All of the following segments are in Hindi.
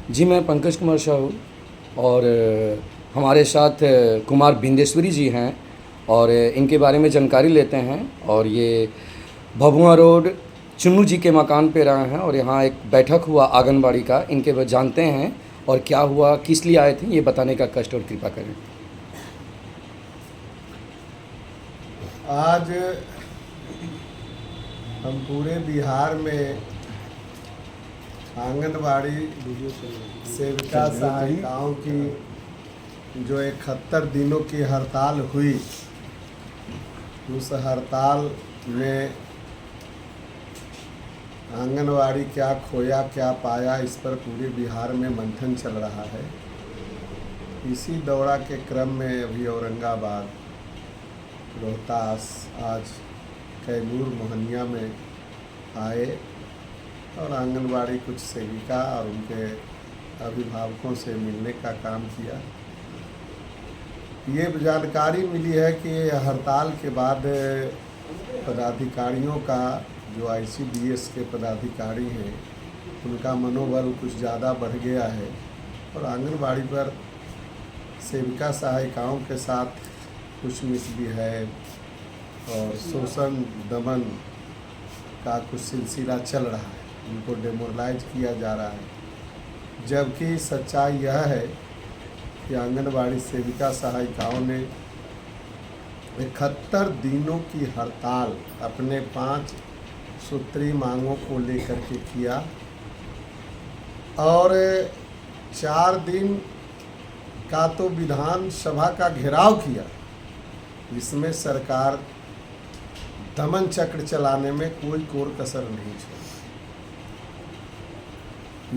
जी, मैं पंकज कुमार साहू और हमारे साथ कुमार बिंदेश्वरी जी हैं और इनके बारे में जानकारी लेते हैं। और ये भभुआ रोड चुन्नू जी के मकान पे रहे हैं और यहाँ एक बैठक हुआ आंगनबाड़ी का, इनके जानते हैं और क्या हुआ, किस लिए आए थे, ये बताने का कष्ट और कृपा करें। आज हम पूरे बिहार में आंगनबाड़ी सेविका सहायिकाओं की जो 71 दिनों की हड़ताल हुई, उस हड़ताल में आंगनबाड़ी क्या खोया क्या पाया, इस पर पूरे बिहार में मंथन चल रहा है। इसी दौरा के क्रम में अभी औरंगाबाद, रोहतास, आज कैमूर, मोहनिया में आए और आंगनबाड़ी कुछ सेविका और उनके अभिभावकों से मिलने का काम किया। ये जानकारी मिली है कि हड़ताल के बाद पदाधिकारियों का, जो ICDS के पदाधिकारी हैं, उनका मनोबल कुछ ज़्यादा बढ़ गया है और आंगनबाड़ी पर सेविका सहायिकाओं के साथ कुछ मिसबिहेव और शोषण दमन का कुछ सिलसिला चल रहा है, उनको डेमोरलाइज किया जा रहा है। जबकि सच्चाई यह है कि आंगनबाड़ी सेविका सहायिकाओं ने 71 दिनों की हड़ताल अपने 5 सूत्री मांगों को लेकर के किया और 4 दिन का तो विधानसभा का घेराव किया। इसमें सरकार दमन चक्र चलाने में कोई कोर कसर नहीं छोड़ी।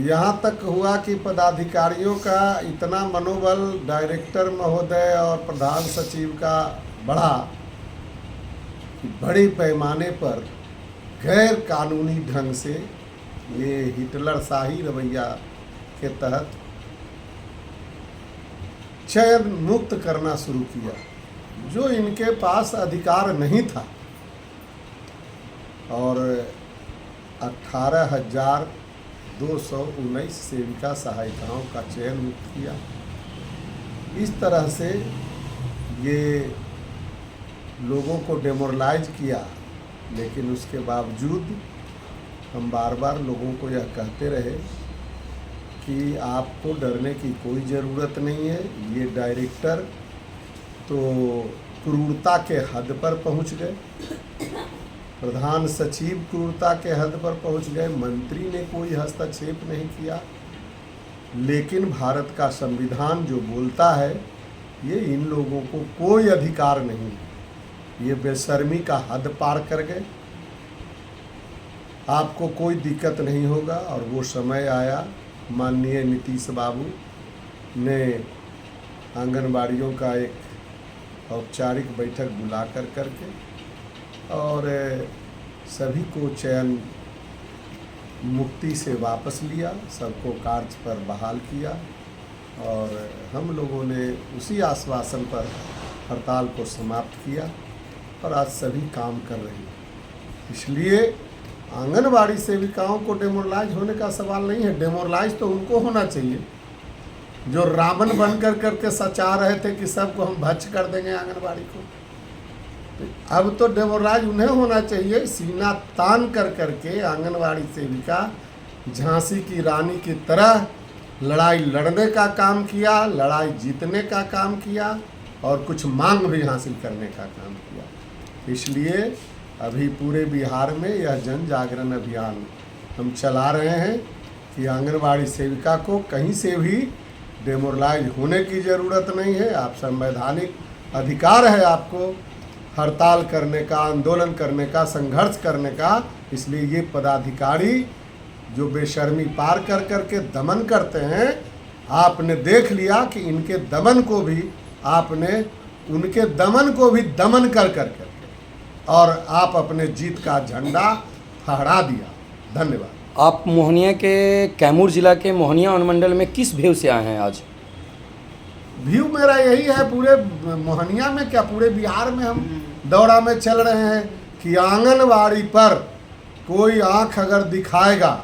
यहाँ तक हुआ कि पदाधिकारियों का इतना मनोबल डायरेक्टर महोदय और प्रधान सचिव का बढ़ा कि बड़े पैमाने पर गैर कानूनी ढंग से, ये हिटलर शाही रवैया के तहत चयन मुक्त करना शुरू किया, जो इनके पास अधिकार नहीं था। और 18,219 सेविका सहायिकाओं का चयन मुक्त किया। इस तरह से ये लोगों को डेमोरलाइज किया, लेकिन उसके बावजूद हम बार बार लोगों को यह कहते रहे कि आपको डरने की कोई ज़रूरत नहीं है। ये डायरेक्टर तो क्रूरता के हद पर पहुंच गए, प्रधान सचिव क्रूरता के हद पर पहुंच गए, मंत्री ने कोई हस्तक्षेप नहीं किया। लेकिन भारत का संविधान जो बोलता है, ये इन लोगों को कोई अधिकार नहीं है। ये बेशर्मी का हद पार कर गए। आपको कोई दिक्कत नहीं होगा। और वो समय आया, माननीय नीतीश बाबू ने आंगनबाड़ियों का एक औपचारिक बैठक बुला करके और सभी को चयन मुक्ति से वापस लिया, सबको कार्य पर बहाल किया और हम लोगों ने उसी आश्वासन पर हड़ताल को समाप्त किया और आज सभी काम कर रहे हैं। इसलिए आंगनबाड़ी सेविकाओं को डेमोरलाइज होने का सवाल नहीं है। डेमोरलाइज तो उनको होना चाहिए जो रावण बनकर करके सचा रहे थे कि सबको हम भक्ष कर देंगे आंगनबाड़ी को। अब तो डेमोरलाइज उन्हें होना चाहिए, सीना तान कर करके आंगनबाड़ी सेविका झांसी की रानी की तरह लड़ाई लड़ने का काम किया, लड़ाई जीतने का काम किया और कुछ मांग भी हासिल करने का काम किया। इसलिए अभी पूरे बिहार में यह जन जागरण अभियान हम चला रहे हैं कि आंगनबाड़ी सेविका को कहीं से भी डेमोरलाइज होने की ज़रूरत नहीं है। आप संवैधानिक अधिकार है आपको हड़ताल करने का, आंदोलन करने का, संघर्ष करने का। इसलिए ये पदाधिकारी जो बेशर्मी पार कर करके दमन करते हैं, आपने देख लिया कि इनके दमन को भी आपने, उनके दमन को भी दमन कर करके और आप अपने जीत का झंडा फहरा दिया। धन्यवाद। आप मोहनिया के, कैमूर जिला के मोहनिया अनुमंडल में किस व्यू से आए हैं आज? व्यू मेरा यही है, पूरे मोहनिया में क्या पूरे बिहार में हम दौरा में चल रहे हैं कि आंगनबाड़ी पर कोई आंख अगर दिखाएगा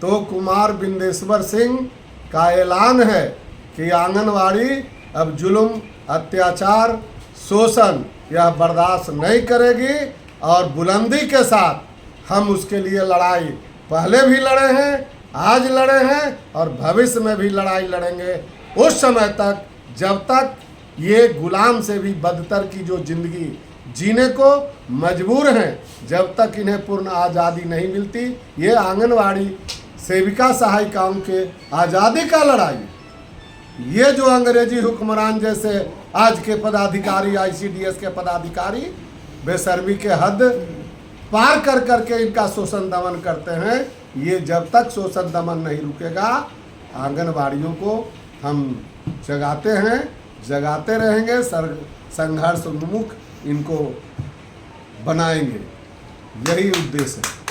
तो कुमार बिंदेश्वर सिंह का ऐलान है कि आंगनवाड़ी अब जुल्म, अत्याचार, शोषण यह बर्दाश्त नहीं करेगी और बुलंदी के साथ हम उसके लिए लड़ाई पहले भी लड़े हैं, आज लड़े हैं और भविष्य में भी लड़ाई लड़ेंगे उस समय तक जब तक ये गुलाम से भी बदतर की जो ज़िंदगी जीने को मजबूर हैं, जब तक इन्हें पूर्ण आज़ादी नहीं मिलती। ये आंगनवाड़ी सेविका सहायिकाओं के आज़ादी का लड़ाई, ये जो अंग्रेजी हुक्मरान जैसे आज के पदाधिकारी, ICDS के पदाधिकारी बेशर्मी के हद पार कर करके इनका शोषण दमन करते हैं, ये जब तक शोषण दमन नहीं रुकेगा आंगनबाड़ियों को हम जगाते हैं, जगाते रहेंगे, संघर्ष उन्मुख इनको बनाएंगे, यही उद्देश्य है।